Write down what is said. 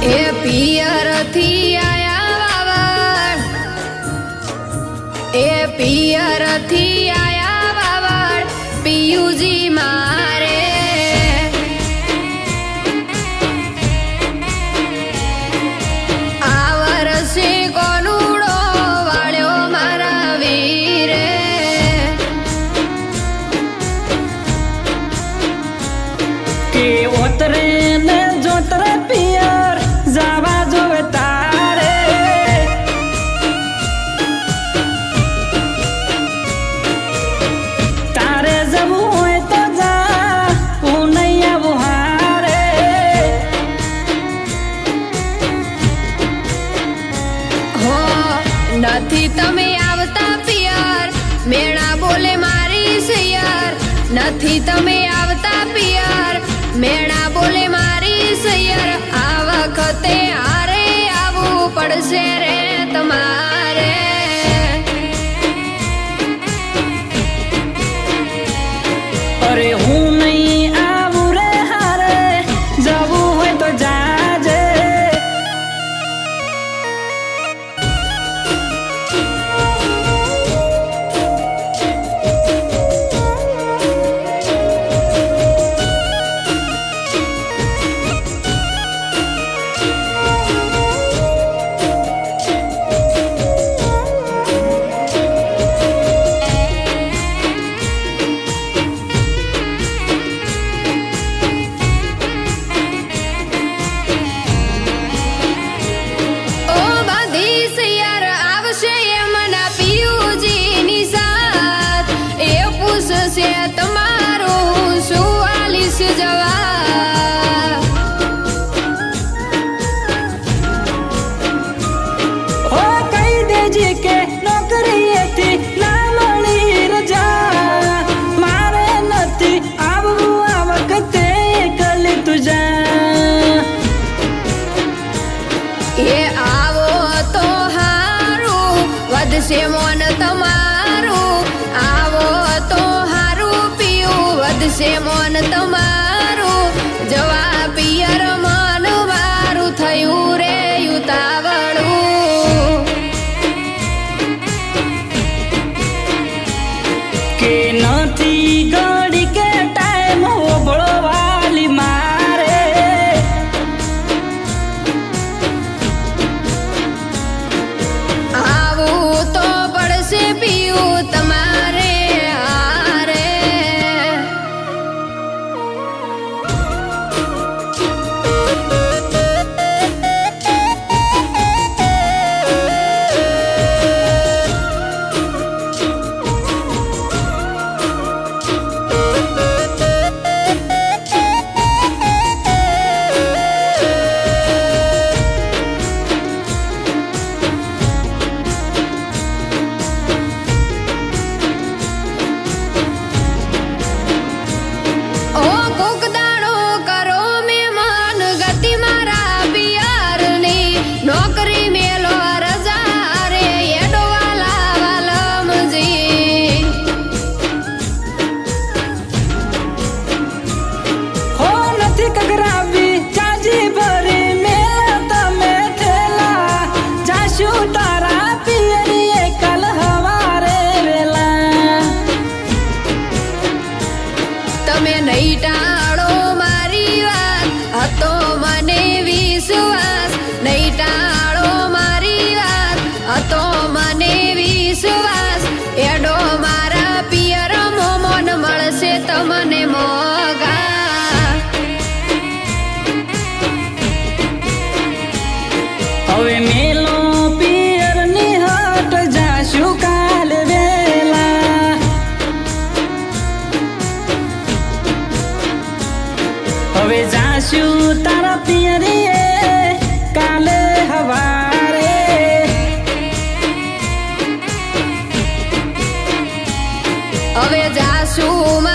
એ પિયર થી આયા વાવડ, એ પિયર થી આયા વાવડ પિયુજી મારે આ વર્ષે કોનુડો વાળ્યો મારા વીરે કે ઓતરે ને જોતરે પિયર જાવા જોવે તારે તારે જવું હોય તો જા હું નહીં આવું હારે હો નથી તમે આવતા પિયર મેણા બોલે મારી સૈયર નથી તમે આવતા પિયર મેણા બોલે મારી સૈયર આ વખતે હારે આવવું પડશે રે તમારે અરે હું નહીં આવું રે હારે જવું હોય તો જાજે ઓ બધી સૈયર આવશે એમના પિયુજીની સાથ એ પૂછશે તમારું શું આલીશ જવાબ ઓ કહી દેજે કે નોકરીએથી ના મળી રજા મારે નથી આવવું આ વખતે એકલી તું જા એ આવો તો હારું વધશે મોન તમારું આવો તો હારું પીયું વધશે મોન તમારું જવા પિયર મન મારું થયું રે યુતાવળું કે નથી ઘડી કે ટાઈમ હોબળો વાલી મારે આવું તો પડશે પીયું તમારે હારે ઓ કોક દાડો કરો મહેમાન ગતિ મારા પિયરની નોકરી મેલો રજા રે એડો વાલા વાલમજી હો નથી કગરાવી ચાજી ભરી મેલા તમે ઠેલા જાશું તારા પિયરીએ કાલ હવારે વેલા તમે નહીં ટાળો મારી વાત હતો મને વિશ્વાસ નહીં ટાળો મારી વાત હતો મને વિશ્વાસ એડો મારા પિયર મોમન મળશે તમને મોગા હવે મેલો પિયરની હટ જાશું કાલ વેલા હવે જાશું તારા પિયરીએ કાલે હવારે હવે જાશું